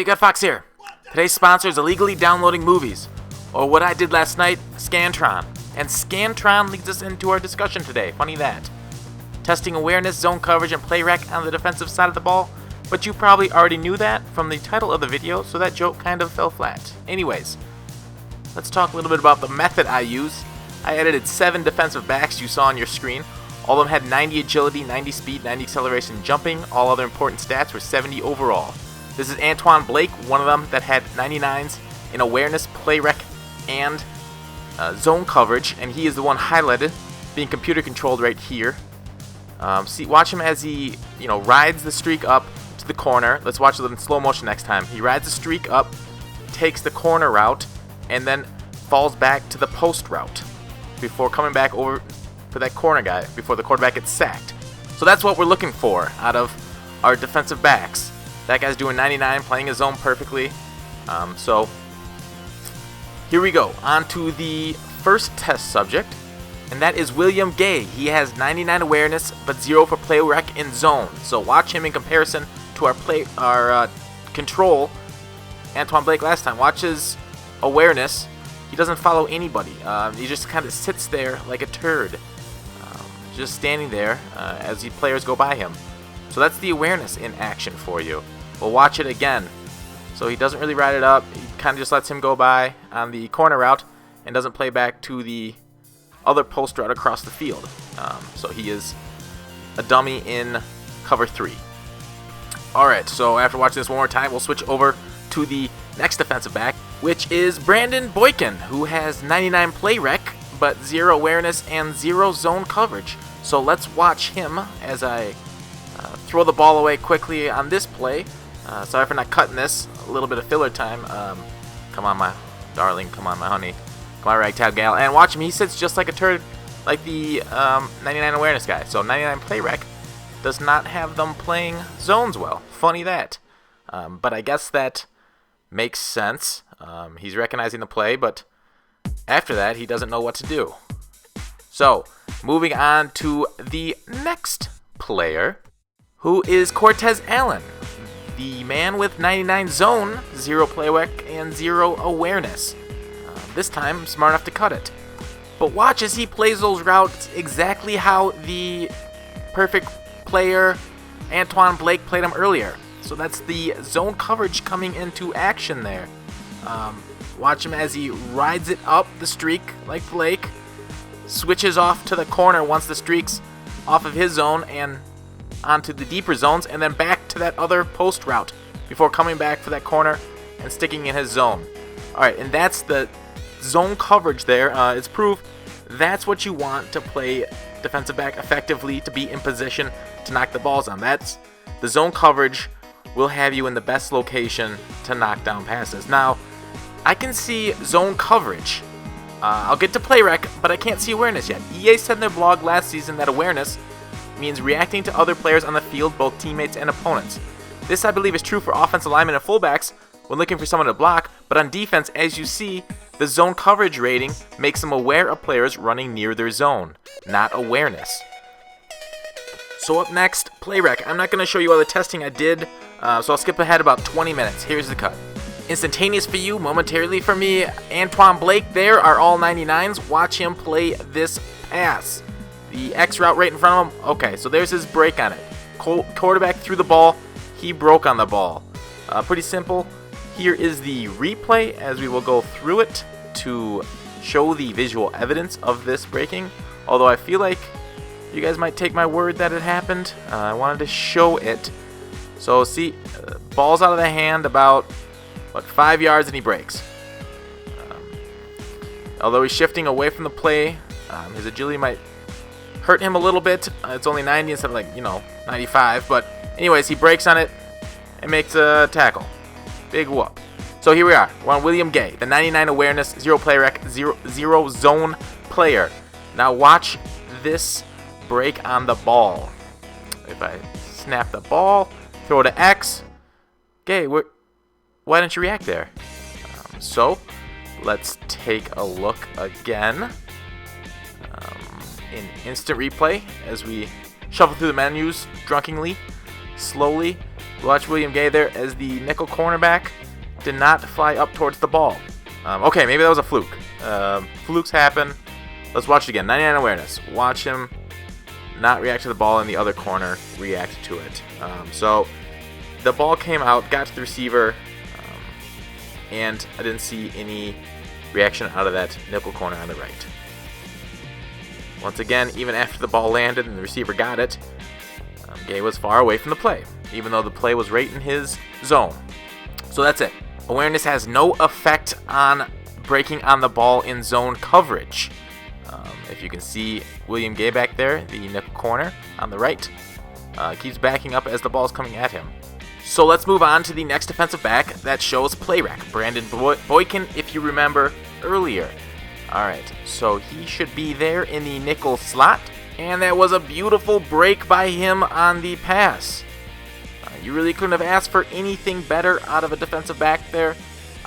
Hey, Gut Fox here. Today's sponsor is illegally downloading movies, or what I did last night, Scantron. And Scantron leads us into our discussion today. Funny that. Testing awareness, zone coverage, and play rec on the defensive side of the ball, but you probably already knew that from the title of the video, so that joke kind of fell flat. Anyways, let's talk a little bit about the method I use. I edited 7 defensive backs you saw on your screen. All of them had 90 agility, 90 speed, 90 acceleration jumping. All other important stats were 70 overall. This is Antoine Blake, one of them that had 99s in awareness, play rec, and zone coverage, and he is the one highlighted, being computer controlled right here. Watch him as he, rides the streak up to the corner. Let's watch it in slow motion next time. He rides the streak up, takes the corner route, and then falls back to the post route before coming back over for that corner guy before the quarterback gets sacked. So that's what we're looking for out of our defensive backs. That guy's doing 99, playing his zone perfectly. So here we go. On to the first test subject, and that is William Gay. He has 99 awareness, but 0 for play rec in zone. So watch him in comparison to our control, Antoine Blake last time. Watch his awareness. He doesn't follow anybody. He just kind of sits there like a turd, just standing there as the players go by him. So that's the awareness in action for you. We'll watch it again. So he doesn't really ride it up. He kind of just lets him go by on the corner route and doesn't play back to the other post route across the field. So he is a dummy in cover 3. Alright, so after watching this one more time, we'll switch over to the next defensive back, which is Brandon Boykin, who has 99 play rec, but 0 awareness and 0 zone coverage. So let's watch him as I throw the ball away quickly on this play. Sorry for not cutting this. A little bit of filler time. Come on, my darling. Come on, my honey. Come on, ragtag gal. And watch him. He sits just like a turd, like the 99 awareness guy. So 99 play rec does not have them playing zones well. Funny that. But I guess that makes sense. He's recognizing the play, but after that, he doesn't know what to do. So, moving on to the next player, who is Cortez Allen, the man with 99 zone, 0 play rec, and 0 awareness. This time, smart enough to cut it. But watch as he plays those routes exactly how the perfect player, Antoine Blake, played them earlier. So that's the zone coverage coming into action there. Watch him as he rides it up the streak like Blake, switches off to the corner once the streak's off of his zone and onto the deeper zones, and then back to that other post route before coming back for that corner and sticking in his zone. Alright, and that's the zone coverage there. It's proof that's what you want to play defensive back effectively, to be in position to knock the balls on. That's the zone coverage will have you in the best location to knock down passes. Now, I can see zone coverage. I'll get to play rec, but I can't see awareness yet. EA said in their blog last season that awareness means reacting to other players on the field, both teammates and opponents. This, I believe, is true for offensive linemen and fullbacks when looking for someone to block, but on defense, as you see, the zone coverage rating makes them aware of players running near their zone, not awareness. So up next, play rec. I'm not going to show you all the testing I did, so I'll skip ahead about 20 minutes. Here's the cut. Instantaneous for you, momentarily for me. Antoine Blake there are all 99s. Watch him play this pass. The X route right in front of him. Okay, so there's his break on it. Quarterback threw the ball. He broke on the ball. Pretty simple. Here is the replay as we will go through it to show the visual evidence of this breaking. Although I feel like you guys might take my word that it happened. I wanted to show it. So see, ball's out of the hand about 5 yards and he breaks. Although he's shifting away from the play, his agility might hurt him a little bit. It's only 90 instead of 95. But anyways, he breaks on it and makes a tackle. Big whoop. So here we are. We're on William Gay, the 99 awareness, 0 play rec, 0 zone player. Now watch this break on the ball. If I snap the ball, throw to X. Gay, why didn't you react there? So let's take a look again in instant replay as we shuffle through the menus drunkenly, slowly, Watch William Gay there as the nickel cornerback did not fly up towards the ball. Okay, maybe that was a fluke. Flukes happen. Let's watch it again. 99 awareness. Watch him not react to the ball in the other corner, react to it. So the ball came out, got to the receiver, and I didn't see any reaction out of that nickel corner on the right. Once again, even after the ball landed and the receiver got it, Gay was far away from the play, even though the play was right in his zone. So that's it. Awareness has no effect on breaking on the ball in zone coverage. If you can see William Gay back there, the nickel corner on the right, keeps backing up as the ball is coming at him. So let's move on to the next defensive back that shows play rec. Brandon Boykin, if you remember earlier. Alright, so he should be there in the nickel slot. And that was a beautiful break by him on the pass. You really couldn't have asked for anything better out of a defensive back there,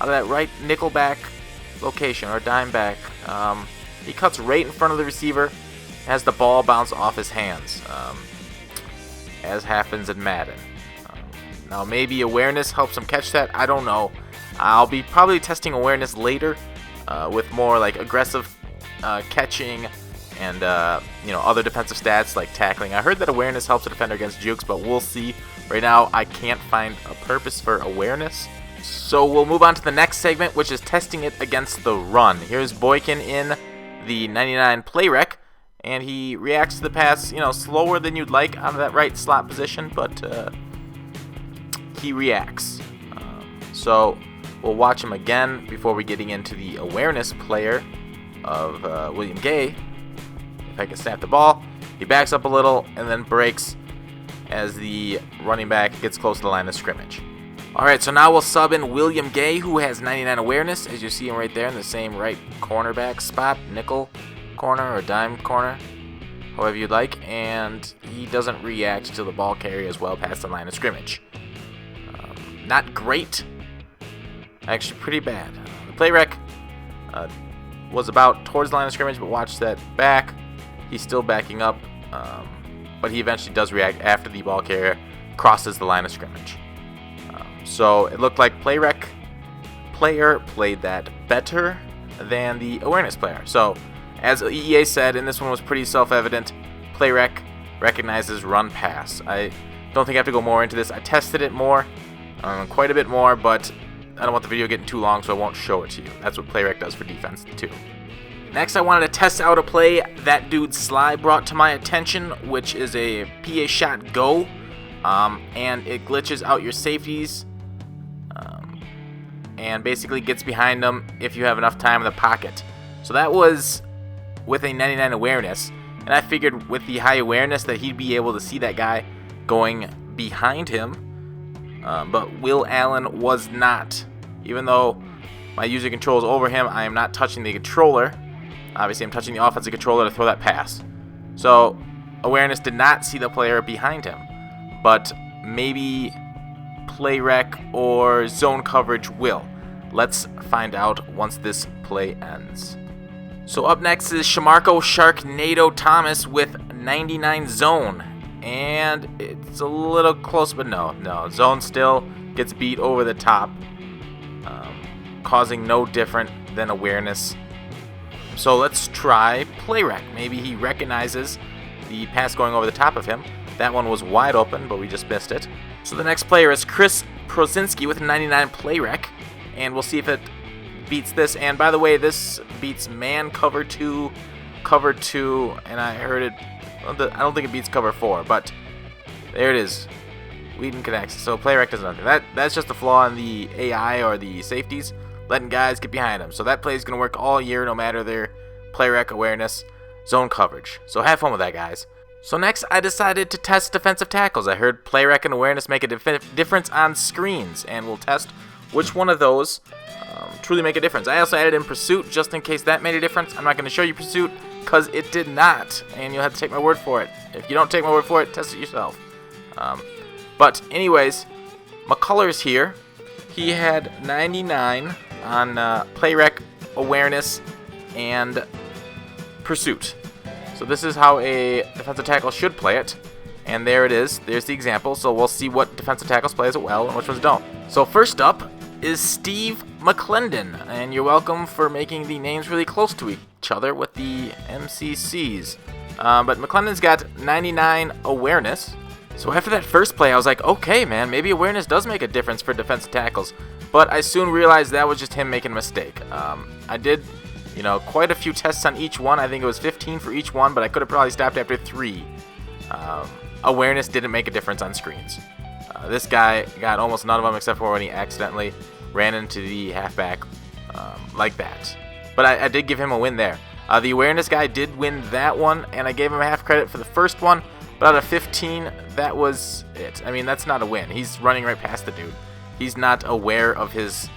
out of that right nickel back location, or dime back. He cuts right in front of the receiver as the ball bounces off his hands, as happens in Madden. Now maybe awareness helps him catch that, I don't know. I'll be probably testing awareness later with more like aggressive catching and other defensive stats like tackling. I heard that awareness helps a defender against jukes, but we'll see. Right now I can't find a purpose for awareness. So we'll move on to the next segment, which is testing it against the run. Here's Boykin in the 99 play rec, and he reacts to the pass, slower than you'd like out of that right slot position, but he reacts. So we'll watch him again before we getting into the awareness player of William Gay. If I can snap the ball, he backs up a little and then breaks as the running back gets close to the line of scrimmage. Alright, so now we'll sub in William Gay, who has 99 awareness, as you see him right there in the same right cornerback spot, nickel corner or dime corner, however you'd like, and he doesn't react to the ball carrier as well past the line of scrimmage. Not great, actually pretty bad. The play rec was about towards the line of scrimmage, but watch that back. He's still backing up, but he eventually does react after the ball carrier crosses the line of scrimmage. So it looked like play rec player played that better than the awareness player. So as EA said, and this one was pretty self-evident, play rec recognizes run pass. I don't think I have to go more into this. I tested it more, quite a bit more, but I don't want the video getting too long, so I won't show it to you. That's what play rec does for defense too. Next, I wanted to test out a play that dude Sly brought to my attention, which is a PA shot go, and it glitches out your safeties, and basically gets behind them if you have enough time in the pocket. So that was with a 99 awareness, and I figured with the high awareness that he'd be able to see that guy going behind him, but Will Allen was not. Even though my user control is over him, I am not touching the controller. Obviously, I'm touching the offensive controller to throw that pass. So awareness did not see the player behind him, but maybe play rec or zone coverage will. Let's find out once this play ends. So up next is Shamarko Sharknado Thomas with 99 zone, and it's a little close, but no, zone still gets beat over the top, causing no different than awareness. So let's try play rec. Maybe he recognizes the pass going over the top of him. That one was wide open, but we just missed it. So the next player is Chris Prozinski with 99 play rec, and we'll see if it beats this. And by the way, this beats man cover 2, and I heard it. I don't think it beats cover 4, but there it is. Whedon connects. So play rec does nothing. That's just a flaw in the AI or the safeties, letting guys get behind them. So that play is going to work all year, no matter their play rec, awareness, zone coverage. So have fun with that, guys. So next, I decided to test defensive tackles. I heard play rec and awareness make a difference on screens, and we'll test which one of those truly make a difference. I also added in pursuit just in case that made a difference. I'm not going to show you pursuit because it did not, and you'll have to take my word for it. If you don't take my word for it, test it yourself. But anyways, McCullers here. He had 99 on play rec, awareness, and pursuit. So this is how a defensive tackle should play it. And there it is. There's the example. So we'll see what defensive tackles plays it well and which ones don't. So first up is Steve McClendon. And you're welcome for making the names really close to each other with the MCCs. But McClendon's got 99 awareness. So after that first play, I was like, okay, man, maybe awareness does make a difference for defensive tackles. But I soon realized that was just him making a mistake. I did, quite a few tests on each one. I think it was 15 for each one, but I could have probably stopped after 3. Awareness didn't make a difference on screens. This guy got almost none of them except for when he accidentally ran into the halfback like that. But I did give him a win there. The awareness guy did win that one, and I gave him a half credit for the first one. But out of 15, that was it. I mean, that's not a win. He's running right past the dude. He's not aware of his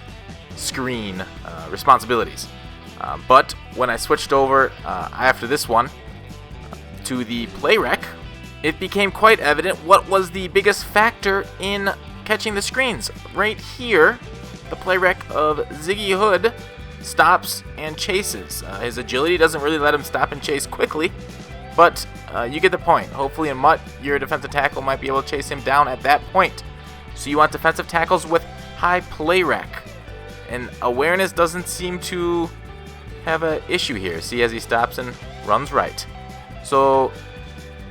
screen responsibilities. But when I switched over after this one to the play rec, it became quite evident what was the biggest factor in catching the screens. Right here, the play rec of Ziggy Hood stops and chases. His agility doesn't really let him stop and chase quickly, but you get the point. Hopefully in MUT, your defensive tackle might be able to chase him down at that point. So you want defensive tackles with high play rec. And awareness doesn't seem to have an issue here. See, as he stops and runs right. So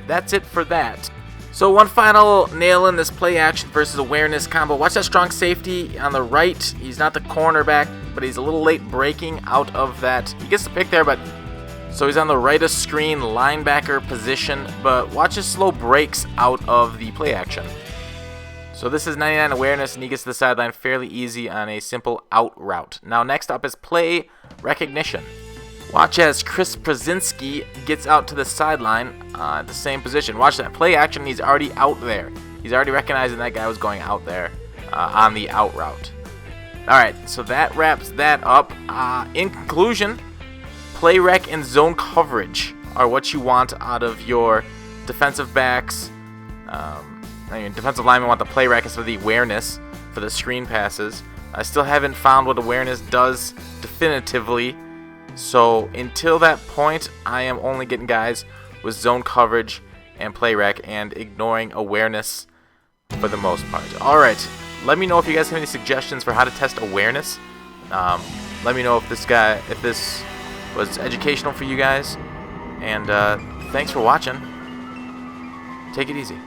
that's it for that. So one final nail in this play action versus awareness combo. Watch that strong safety on the right. He's not the cornerback, but he's a little late breaking out of that. He gets the pick there, but so he's on the right of screen linebacker position, but watch his slow breaks out of the play action. So this is 99 awareness, and he gets to the sideline fairly easy on a simple out route. Now next up is play recognition. Watch as Chris Prazinski gets out to the sideline at the same position. Watch that play action. He's already out there. He's already recognizing that guy was going out there on the out route. All right, so that wraps that up. In conclusion, play rec and zone coverage are what you want out of your defensive backs. Defensive linemen want the play rec instead of the awareness for the screen passes. I still haven't found what awareness does definitively. So until that point, I am only getting guys with zone coverage and play rec and ignoring awareness for the most part. All right, let me know if you guys have any suggestions for how to test awareness. Let me know if this was educational for you guys. And thanks for watching. Take it easy.